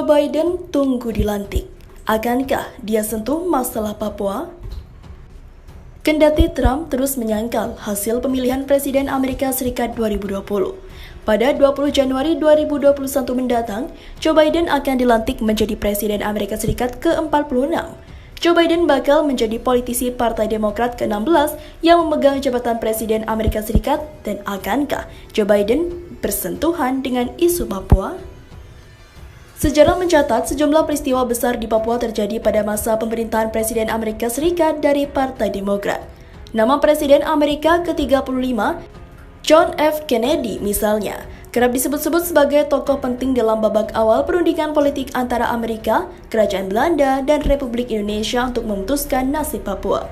Biden tunggu dilantik. Akankah dia sentuh masalah Papua? Kendati Trump terus menyangkal hasil pemilihan Presiden Amerika Serikat 2020, pada 20 Januari 2021 mendatang, Joe Biden akan dilantik menjadi Presiden Amerika Serikat ke-46. Joe Biden bakal menjadi politisi Partai Demokrat ke-16 yang memegang jabatan Presiden Amerika Serikat, dan akankah Joe Biden bersentuhan dengan isu Papua? Sejarah mencatat sejumlah peristiwa besar di Papua terjadi pada masa pemerintahan Presiden Amerika Serikat dari Partai Demokrat. Nama Presiden Amerika ke-35, John F. Kennedy misalnya, kerap disebut-sebut sebagai tokoh penting dalam babak awal perundingan politik antara Amerika, Kerajaan Belanda, dan Republik Indonesia untuk memutuskan nasib Papua.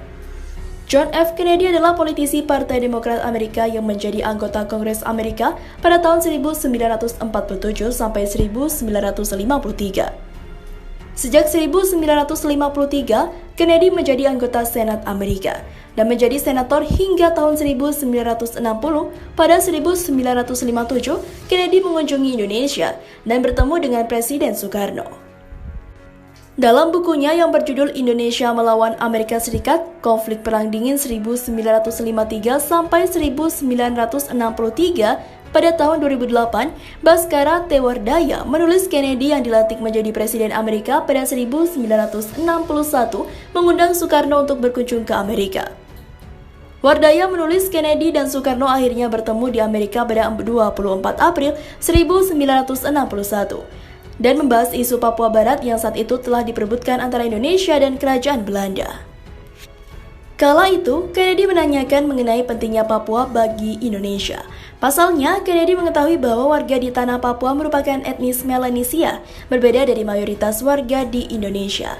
John F. Kennedy adalah politisi Partai Demokrat Amerika yang menjadi anggota Kongres Amerika pada tahun 1947 sampai 1953. Sejak 1953, Kennedy menjadi anggota Senat Amerika dan menjadi senator hingga tahun 1960. Pada 1957, Kennedy mengunjungi Indonesia dan bertemu dengan Presiden Soekarno. Dalam bukunya yang berjudul Indonesia Melawan Amerika Serikat, Konflik Perang Dingin 1953 sampai 1963, pada tahun 2008, Bhaskara Tewardaya menulis Kennedy yang dilantik menjadi Presiden Amerika pada 1961 mengundang Soekarno untuk berkunjung ke Amerika. Wardaya menulis Kennedy dan Soekarno akhirnya bertemu di Amerika pada 24 April 1961. Dan membahas isu Papua Barat yang saat itu telah diperebutkan antara Indonesia dan Kerajaan Belanda. Kala itu, Kennedy menanyakan mengenai pentingnya Papua bagi Indonesia. Pasalnya, Kennedy mengetahui bahwa warga di tanah Papua merupakan etnis Melanesia, berbeda dari mayoritas warga di Indonesia.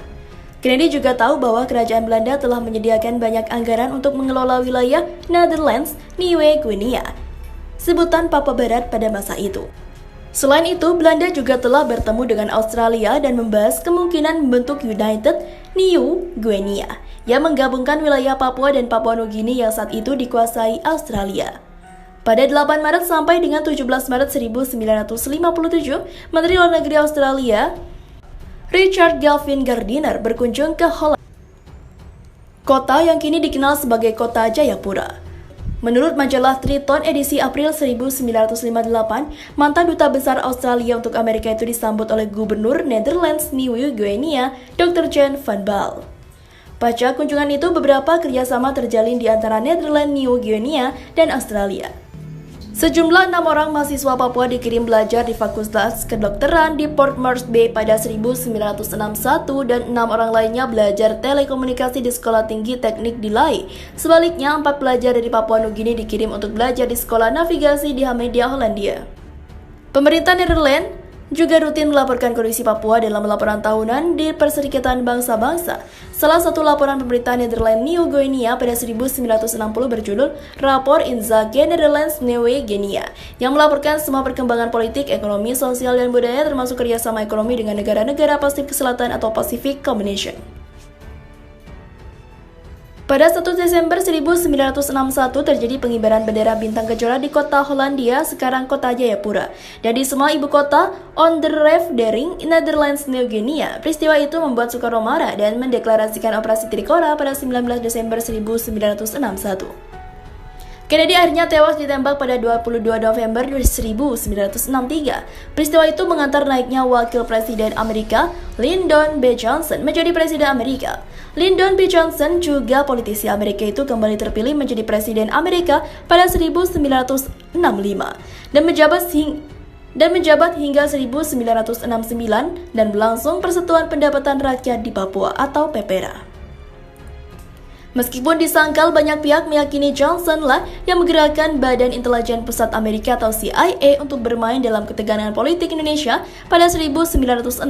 Kennedy juga tahu bahwa Kerajaan Belanda telah menyediakan banyak anggaran untuk mengelola wilayah Netherlands, Nieuwe Guinea, sebutan Papua Barat pada masa itu. Selain itu, Belanda juga telah bertemu dengan Australia dan membahas kemungkinan membentuk United New Guinea yang menggabungkan wilayah Papua dan Papua Nugini yang saat itu dikuasai Australia. Pada 8 Maret sampai dengan 17 Maret 1957, Menteri Luar Negeri Australia, Richard Galvin Gardiner, berkunjung ke Holland, kota yang kini dikenal sebagai Kota Jayapura. Menurut majalah Triton edisi April 1958, mantan duta besar Australia untuk Amerika itu disambut oleh Gubernur Netherlands Nieuwe Guinea, Dr. Jan van Baal. Pasca kunjungan itu, beberapa kerjasama terjalin di antara Netherlands, Nieuwe Guinea, dan Australia. Sejumlah 6 orang mahasiswa Papua dikirim belajar di Fakultas Kedokteran di Port Moresby pada 1961 dan 6 orang lainnya belajar telekomunikasi di Sekolah Tinggi Teknik di Lae. Sebaliknya, 4 pelajar dari Papua Nugini dikirim untuk belajar di Sekolah Navigasi di Hamedia, Hollandia. Pemerintah Netherlands juga rutin melaporkan kondisi Papua dalam laporan tahunan di Perserikatan Bangsa-Bangsa. Salah satu laporan pemerintah Netherlands Nieuwe Guinea pada 1960 berjudul Rapor Inzake Netherlands Nieuwe Guinea, yang melaporkan semua perkembangan politik, ekonomi, sosial, dan budaya termasuk kerjasama ekonomi dengan negara-negara Pasifik Selatan atau Pacific Combination. Pada 1 Desember 1961 terjadi pengibaran bendera bintang kejora di kota Hollandia, sekarang Kota Jayapura, dan di semua ibu kota Onderafdeling, Netherlands, New Guinea. Peristiwa itu membuat Soekarno marah dan mendeklarasikan Operasi Trikora pada 19 Desember 1961. Kennedy akhirnya tewas ditembak pada 22 November 1963. Peristiwa itu mengantar naiknya Wakil Presiden Amerika, Lyndon B. Johnson, menjadi Presiden Amerika. Lyndon B. Johnson, juga politisi Amerika itu, kembali terpilih menjadi Presiden Amerika pada 1965 dan menjabat hingga 1969 dan berlangsung Persatuan Pendapatan Rakyat di Papua atau PEPERA. Meskipun disangkal, banyak pihak meyakini Johnson lah yang menggerakkan Badan Intelijen Pusat Amerika atau CIA untuk bermain dalam ketegangan politik Indonesia pada 1965.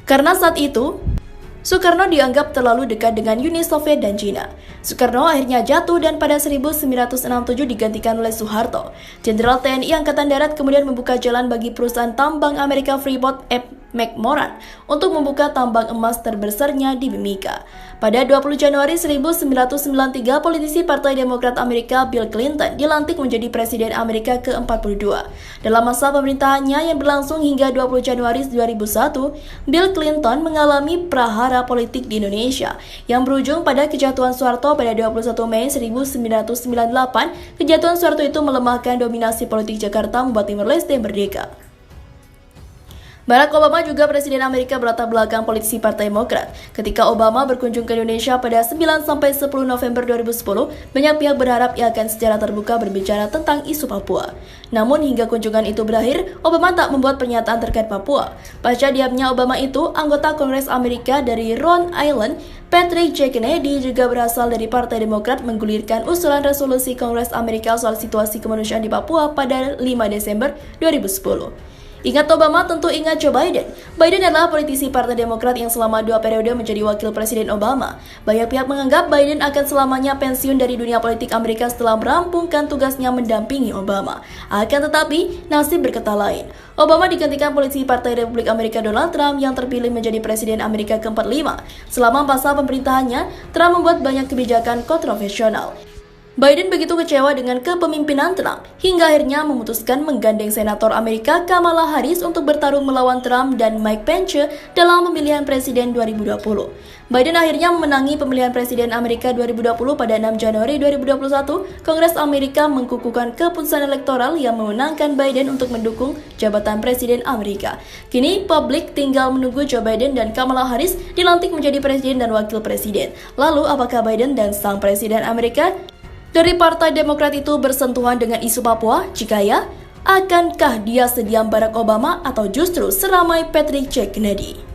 Karena saat itu, Soekarno dianggap terlalu dekat dengan Uni Soviet dan Cina. Soekarno akhirnya jatuh dan pada 1967 digantikan oleh Soeharto. Jenderal TNI Angkatan Darat kemudian membuka jalan bagi perusahaan tambang Amerika Freeport McMoran untuk membuka tambang emas terbesarnya di Mimika. Pada 20 Januari 1993, politisi Partai Demokrat Amerika Bill Clinton dilantik menjadi Presiden Amerika ke-42. Dalam masa pemerintahannya yang berlangsung hingga 20 Januari 2001, Bill Clinton mengalami prahara politik di Indonesia yang berujung pada kejatuhan Soeharto pada 21 Mei 1998. Kejatuhan Soeharto itu melemahkan dominasi politik Jakarta, membuat Timor Leste merdeka. Barack Obama juga Presiden Amerika berlatar belakang politisi Partai Demokrat. Ketika Obama berkunjung ke Indonesia pada 9-10 November 2010, banyak pihak berharap ia akan secara terbuka berbicara tentang isu Papua. Namun hingga kunjungan itu berakhir, Obama tak membuat pernyataan terkait Papua. Pasca diamnya Obama itu, anggota Kongres Amerika dari Rhode Island, Patrick J. Kennedy, juga berasal dari Partai Demokrat, menggulirkan usulan resolusi Kongres Amerika soal situasi kemanusiaan di Papua pada 5 Desember 2010. Ingat Obama, tentu ingat Joe Biden. Biden adalah politisi Partai Demokrat yang selama 2 periode menjadi wakil Presiden Obama. Banyak pihak menganggap Biden akan selamanya pensiun dari dunia politik Amerika setelah merampungkan tugasnya mendampingi Obama. Akan tetapi, nasib berkata lain. Obama digantikan politisi Partai Republik Amerika Donald Trump yang terpilih menjadi Presiden Amerika ke-45. Selama masa pemerintahannya, Trump membuat banyak kebijakan kontroversial. Biden begitu kecewa dengan kepemimpinan Trump, hingga akhirnya memutuskan menggandeng Senator Amerika Kamala Harris untuk bertarung melawan Trump dan Mike Pence dalam pemilihan Presiden 2020. Biden akhirnya memenangi pemilihan Presiden Amerika 2020 pada 6 Januari 2021. Kongres Amerika mengkukuhkan keputusan elektoral yang memenangkan Biden untuk mendukung jabatan Presiden Amerika. Kini, publik tinggal menunggu Joe Biden dan Kamala Harris dilantik menjadi Presiden dan Wakil Presiden. Lalu, apakah Biden dan sang Presiden Amerika dari Partai Demokrat itu bersentuhan dengan isu Papua? Jika ya, akankah dia sediam Barack Obama atau justru seramai Patrick J. Kennedy?